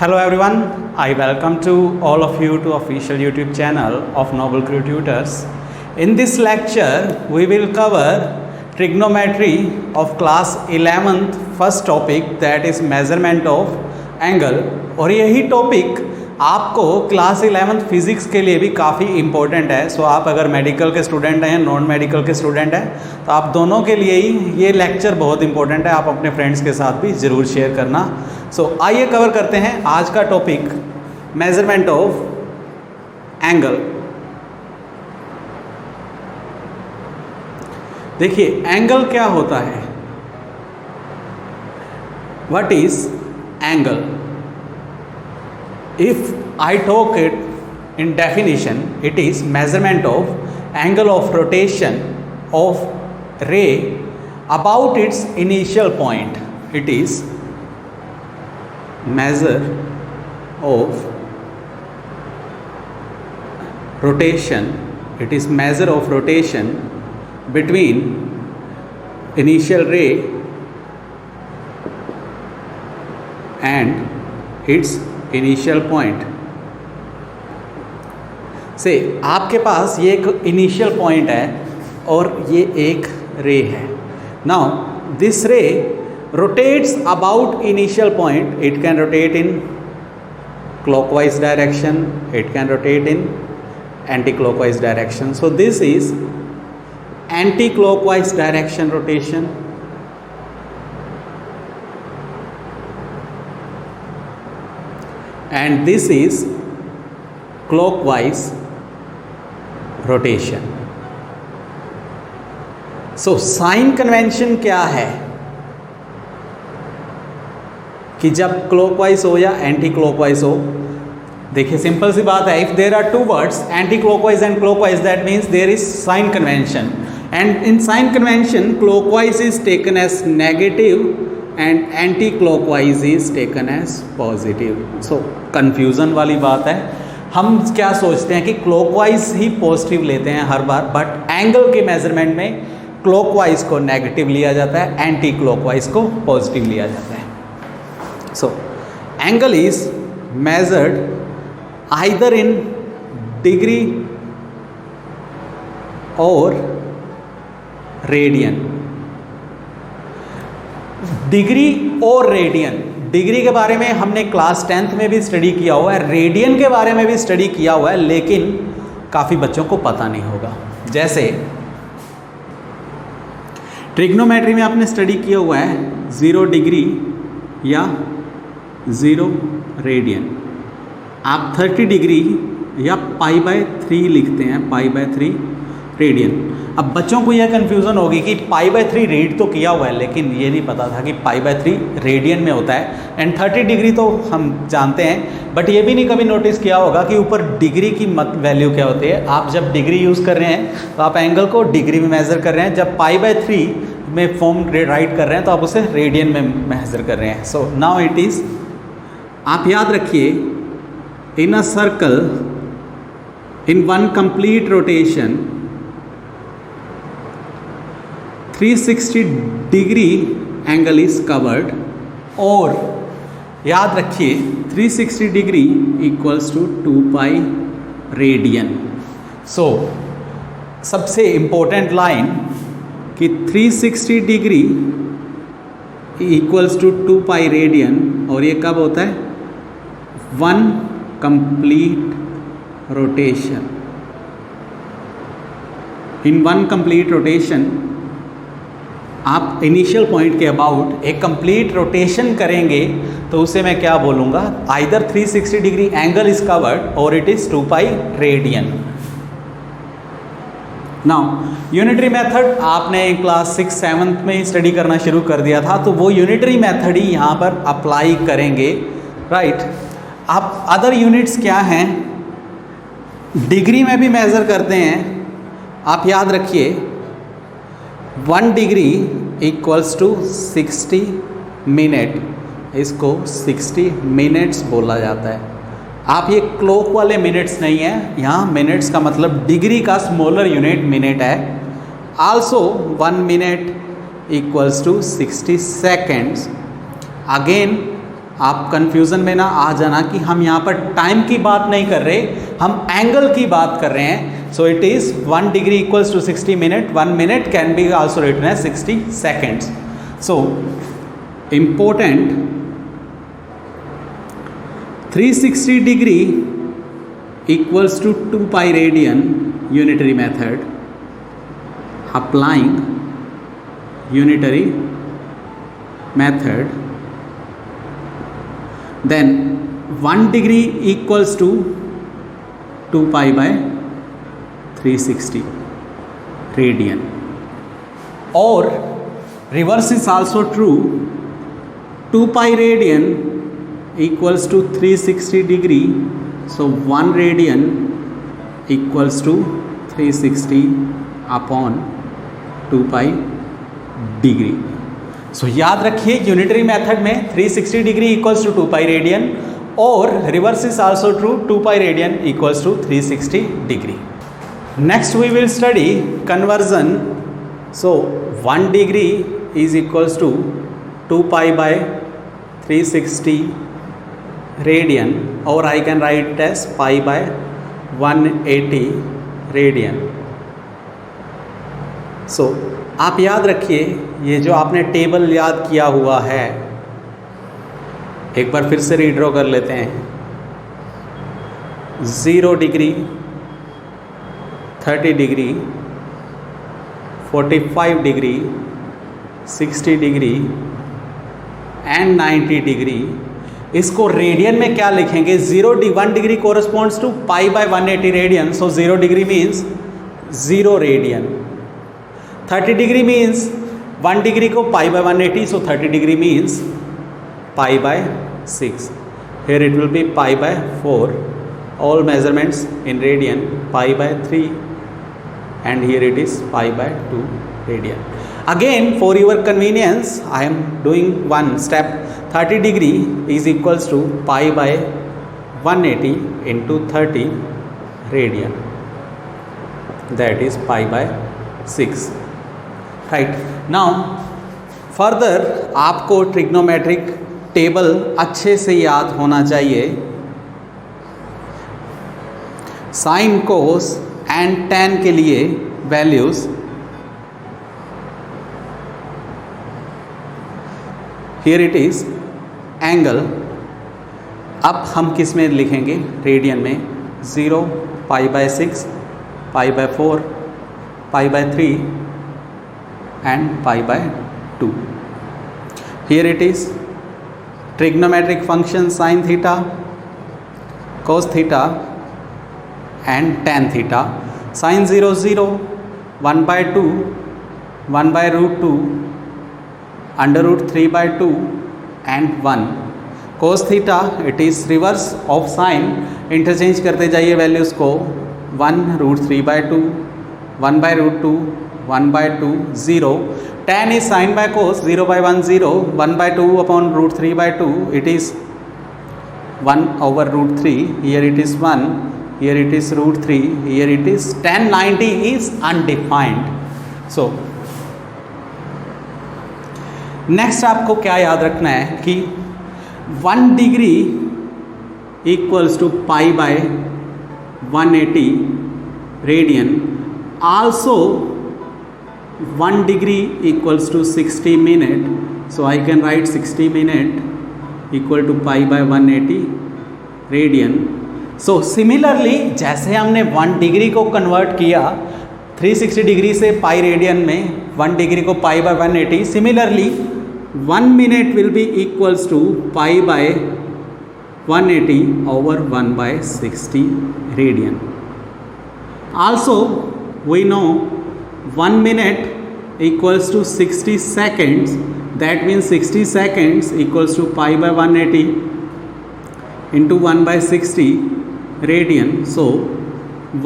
Hello everyone, I welcome to all of you to official YouTube channel of Noble Crew Tutors. In this lecture, we will cover trigonometry of class 11th first topic that is measurement of angle और यही topic आपको class 11th physics के लिए भी काफ़ी important है. सो आप अगर मेडिकल के स्टूडेंट हैं, नॉन मेडिकल के स्टूडेंट हैं, तो आप दोनों के लिए ही ये लेक्चर बहुत इंपॉर्टेंट है. आप अपने फ्रेंड्स के साथ भी ज़रूर शेयर करना. सो आइए कवर करते हैं आज का टॉपिक मेजरमेंट ऑफ एंगल. देखिए एंगल क्या होता है. What is angle? If I talk it in definition, it is measurement of angle of rotation of ray about its initial point. It is measure of rotation. It is measure of rotation between initial ray and its initial point. से आपके पास ये एक initial point है और ये एक ray है. Now this ray rotates about initial point. It can rotate in clockwise direction, it can rotate in anti clockwise direction. So this is anti clockwise direction rotation. And this is clockwise rotation. So sign convention क्या है कि जब clockwise हो या anti clockwise हो. देखिए simple सी बात है. If there are two words anti clockwise and clockwise, that means there is sign convention. And in sign convention clockwise is taken as negative and anti clockwise is taken as positive. So confusion वाली बात है. हम क्या सोचते हैं कि clockwise ही positive लेते हैं हर बार, बट एंगल के मेजरमेंट में क्लॉकवाइज को नेगेटिव लिया जाता है, एंटी क्लॉकवाइज को पॉजिटिव लिया जाता है. So angle is measured either in degree और रेडियन. डिग्री और रेडियन. डिग्री के बारे में हमने क्लास 10th में भी स्टडी किया हुआ है, रेडियन के बारे में भी स्टडी किया हुआ है, लेकिन काफ़ी बच्चों को पता नहीं होगा. जैसे ट्रिग्नोमेट्री में आपने स्टडी किया हुआ है 0 डिग्री या 0 रेडियन. आप 30 डिग्री या π/3 लिखते हैं, π/3 रेडियन. अब बच्चों को यह कन्फ्यूज़न होगी कि π/3 रीड तो किया हुआ है, लेकिन ये नहीं पता था कि π/3 रेडियन में होता है. एंड 30 डिग्री तो हम जानते हैं, बट ये भी नहीं कभी नोटिस किया होगा कि ऊपर डिग्री की वैल्यू क्या होती है. आप जब डिग्री यूज़ कर रहे हैं तो आप एंगल को डिग्री में मेज़र कर रहे हैं. जब π/3 में फॉर्म राइट कर रहे हैं तो आप उसे रेडियन में मेज़र कर रहे हैं. सो नाउ इट इज़, आप याद रखिए, in a circle in one complete rotation 360 degree angle is covered. और याद रखिए 360 degree equals to 2π radian. So सबसे इम्पोर्टेंट लाइन कि 360 डिग्री इक्वल्स टू 2π रेडियन. और ये कब होता है? One complete rotation. In one complete rotation आप इनिशियल पॉइंट के अबाउट एक कंप्लीट रोटेशन करेंगे तो उसे मैं क्या बोलूँगा? Either 360 degree angle is covered और it is 2π radian. Now unitary method आपने क्लास 6-7 में ही स्टडी करना शुरू कर दिया था, तो वो यूनिटरी मेथड ही यहाँ पर अप्लाई करेंगे, राइट. आप अदर यूनिट्स क्या हैं, डिग्री में भी मेज़र करते हैं. आप याद रखिए 1 डिग्री इक्वल्स टू 60 मिनट. इसको 60 मिनट्स बोला जाता है. आप ये क्लॉक वाले मिनट्स नहीं है, यहाँ मिनट्स का मतलब डिग्री का स्मॉलर यूनिट मिनट है. Also 1 minute equals to 60 seconds. Again आप कंफ्यूजन में ना आ जाना कि हम यहाँ पर टाइम की बात नहीं कर रहे, हम एंगल की बात कर रहे हैं. So it is 1 degree equals to 60 minute. 1 minute can be also written as 60 seconds. So important, 360 degree equals to 2 pi radian unitary method, applying unitary method, then 1 degree equals to 2 pi by 360 radian. Or reverse is also true, 2 pi radian equals to 360 degree. So 1 radian equals to 360 upon 2 pi degree. So याद रखिए unitary method में 360 degree equals to 2 pi radian, और reverse is also true, 2 pi radian equals to 360 degree. Next we will study conversion. So 1 degree is equals to 2 pi by 360 radian, or I can write it as pi by 180 radian. So आप याद रखिए, ये जो आपने table याद किया हुआ है, एक बार फिर से रीड्रॉ कर लेते हैं. 0 degree, 30 degree, 45 degree, 60 degree and 90 degree. इसको रेडियन में क्या लिखेंगे? 1 degree corresponds to pi by 180 radian, so 0 degree means 0 radian. 30 degree means 1 degree को pi by 180, so 30 degree means pi by 6. Here it will be pi by 4. All measurements in radian, pi by 3, and here it is pi by 2 radian. Again, for your convenience, I am doing one step. 30 degree is equals to pi by 180 into 30 radian. That is pi by 6. Right. Now, further आपको trigonometric table अच्छे से याद होना चाहिए. Sin, cos and tan के लिए values. Here it is angle. अब हम किस में लिखेंगे? रेडियन में. 0, पाई by 6, pi by 4, pi by 3 and pi by 2. Here it is trigonometric function sin theta, cos theta and tan theta. Sin 0, 0, 1 by 2, 1 by root 2, under root 3 by 2 and 1. cos theta, it is reverse of sin. Interchange करते जाइए values को. 1 root 3 by 2, 1 by root 2, 1 by 2, 0. tan is sin by cos, 0 by 1, 0. 1 by 2 upon root 3 by 2, it is 1 over root 3. Here it is 1, here it is root 3, here it is tan 90 is undefined. So next आपको क्या याद रखना है कि 1 degree equals to pi by 180 radian. Also 1 degree equals to 60 minute, so I can write 60 minute equal to pi by 180 radian. So similarly जैसे हमने 1 degree को convert किया 360 डिग्री से पाई रेडियन में, 1 डिग्री को pi by 180, similarly 1 minute will be equals to pi by 180 over 1 by 60 radian. Also we know 1 minute equals to 60 seconds. That means 60 seconds equals to pi by 180 into 1 by 60 radian. So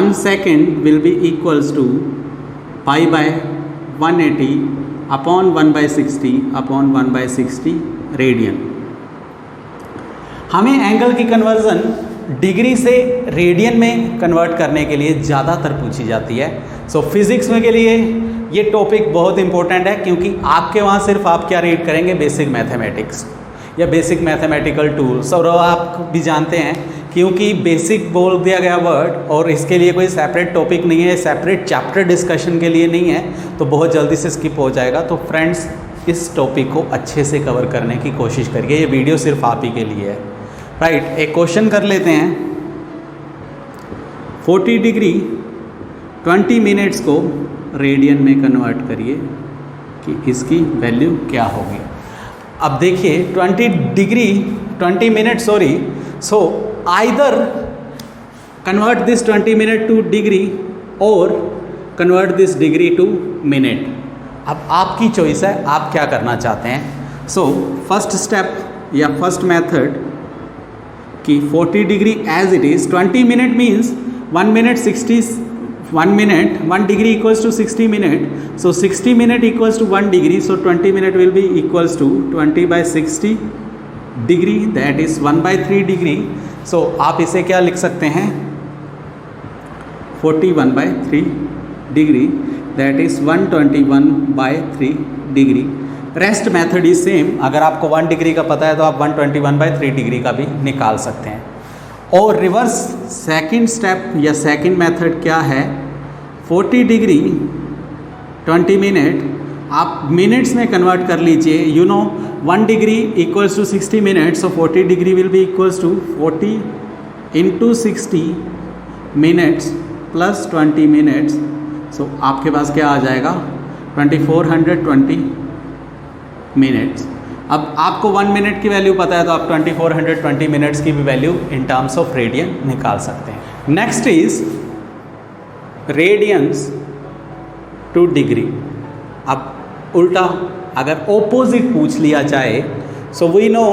1 second will be equals to pi by 180 upon 1 by 60 upon 1 by 60 radian. हमें angle की conversion degree से radian में convert करने के लिए ज़्यादातर पूछी जाती है. सो फिज़िक्स में के लिए ये टॉपिक बहुत इंपॉर्टेंट है, क्योंकि आपके वहाँ सिर्फ आप क्या रीड करेंगे? Basic mathematics. या बेसिक मैथमेटिकल टूल्स, और आप भी जानते हैं क्योंकि बेसिक बोल दिया गया वर्ड और इसके लिए कोई सेपरेट टॉपिक नहीं है, सेपरेट चैप्टर डिस्कशन के लिए नहीं है, तो बहुत जल्दी से स्किप हो जाएगा। तो फ्रेंड्स इस टॉपिक को अच्छे से कवर करने की कोशिश करिए, ये वीडियो सिर्फ आप ही के लिए है। राइट, एक क्वेश्चन कर लेते हैं। 40 डिग्री 20 मिनट्स को रेडियन में कन्वर्ट करिए कि इसकी वैल्यू क्या होगी। अब देखिए 20 minute so either convert this 20 minute to degree और convert this degree to minute. अब आपकी चॉइस है, आप क्या करना चाहते हैं। सो फर्स्ट स्टेप या फर्स्ट मेथड कि 40 degree as it is, 20 minute means 1 degree equals to 60 minute, so 60 minute equals to 1 degree, so 20 minute will be equals to 20/60 degree, that is 1/3 degree. So आप इसे क्या लिख सकते हैं, 41/3 degree, that is 121/3 degree. Rest method is same, अगर आपको 1 degree का पता है तो आप 121/3 डिग्री का भी निकाल सकते हैं। और रिवर्स सेकंड स्टेप या सेकंड मेथड क्या है, 40 डिग्री 20 मिनट आप मिनट्स में कन्वर्ट कर लीजिए। You know 1 degree equals to 60 minutes, so 40 degree will be equals to 40 × 60 minutes plus 20 minutes, so आपके पास क्या आ जाएगा 2420 मिनट्स। अब आपको 1 मिनट की वैल्यू पता है तो आप 2420 मिनट्स की भी value in terms of radian निकाल सकते हैं। Next is radians to degree. अब उल्टा अगर ओपोजिट पूछ लिया जाए, so we know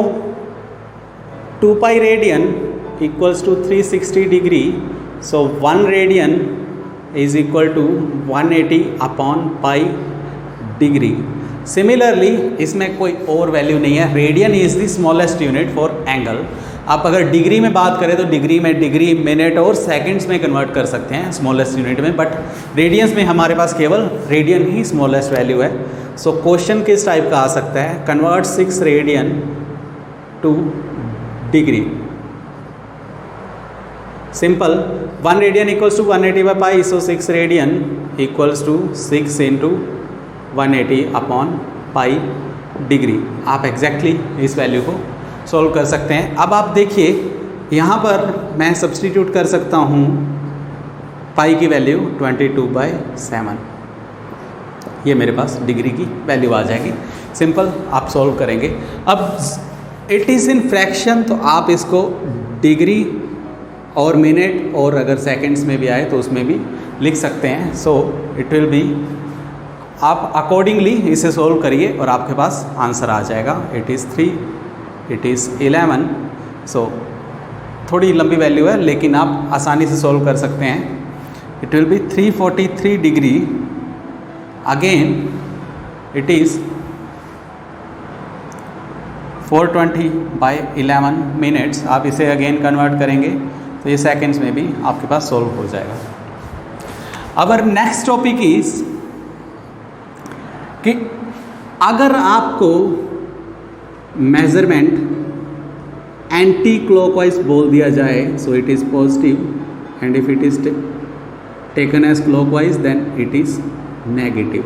2 pi radian equals to 360 degree, so 1 radian is equal to 180 upon pi degree. Similarly इसमें कोई और वैल्यू नहीं है, radian is the smallest unit for angle. आप अगर डिग्री में बात करें तो डिग्री में डिग्री, मिनट और सेकंड्स में कन्वर्ट कर सकते हैं स्मॉलेस्ट यूनिट में, बट रेडियंस में हमारे पास केवल रेडियन ही स्मॉलेस्ट वैल्यू है। सो क्वेश्चन किस टाइप का आ सकता है, convert 6 radian to degree. Simple, 1 radian equals to 180/पाई, so 6 radian equals to 6 × 180 upon pi degree. आप एग्जैक्टली इस वैल्यू को सॉल्व कर सकते हैं। अब आप देखिए यहाँ पर मैं सब्सटीट्यूट कर सकता हूँ पाई की वैल्यू 22/7, ये मेरे पास डिग्री की वैल्यू आ जाएगी। सिंपल, आप सॉल्व करेंगे। अब इट इज़ इन फ्रैक्शन, तो आप इसको डिग्री और मिनट और अगर सेकंड्स में भी आए तो उसमें भी लिख सकते हैं। सो इट विल बी, आप अकॉर्डिंगली इसे सोल्व करिए और आपके पास आंसर आ जाएगा। It is 3, it is 11। सो थोड़ी लंबी वैल्यू है लेकिन आप आसानी से सोल्व कर सकते हैं। It will B 343 degree, again it is 420/11 minutes. आप इसे अगेन कन्वर्ट करेंगे तो ये सेकंड्स में भी आपके पास सोल्व हो जाएगा। अवर नेक्स्ट टॉपिक इज़ कि अगर आपको मेजरमेंट एंटी क्लॉकवाइज बोल दिया जाए, so it is positive, and if it is taken as clockwise then it is negative.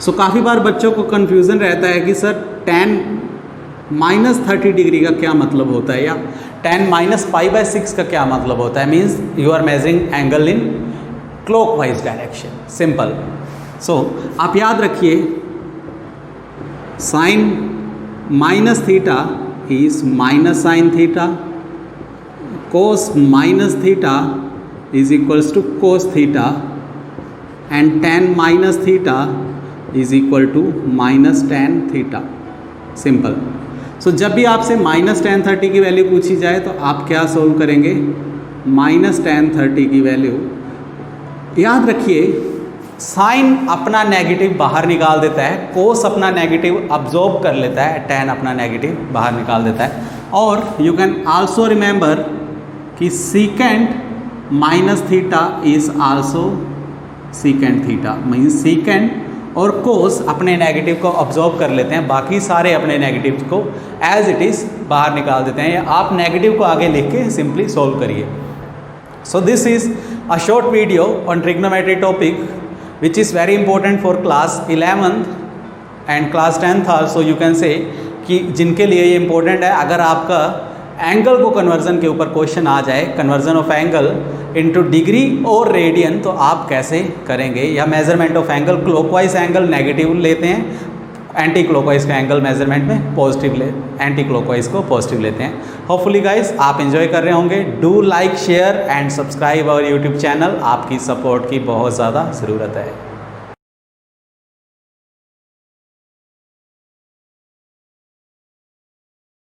So काफ़ी बार बच्चों को कन्फ्यूज़न रहता है कि सर tan -30 डिग्री का क्या मतलब होता है, या tan -π/6 का क्या मतलब होता है। Means you are measuring angle in clockwise direction. Simple. So आप याद रखिए sine -θ is -sin θ, cos -θ is equals to cos θ, and tan -θ is equal to -tan θ। Simple. So जब भी आपसे -tan 30 की वैल्यू पूछी जाए तो आप क्या सोल्व करेंगे, -tan 30 की वैल्यू। याद रखिए साइन अपना नेगेटिव बाहर निकाल देता है, कोस अपना नेगेटिव अब्जॉर्ब कर लेता है, टैन अपना नेगेटिव बाहर निकाल देता है। और यू कैन आल्सो रिमेंबर कि secant -θ is also secant theta, means secant और कोस अपने नेगेटिव को ऑब्जॉर्व कर लेते हैं, बाकी सारे अपने नेगेटिव को एज इट इज़ बाहर निकाल देते हैं, या आप नेगेटिव को आगे लिख के सिंपली सॉल्व करिए। So this is a short video on trigonometry topic which is very important for class 11th and class 10th also you can say, कि जिनके लिए ये इंपॉर्टेंट है। अगर आपका एंगल को कन्वर्जन के ऊपर क्वेश्चन आ जाए, conversion of angle into degree और रेडियन, तो आप कैसे करेंगे, या measurement of angle, clockwise angle negative लेते हैं, एंटी क्लॉकवाइज का एंगल मेजरमेंट में पॉजिटिव एंटी क्लॉकवाइज को पॉजिटिव लेते हैं। होपफुली गाइस आप एंजॉय कर रहे होंगे। Do like, share and subscribe our YouTube channel. आपकी सपोर्ट की बहुत ज़्यादा ज़रूरत है।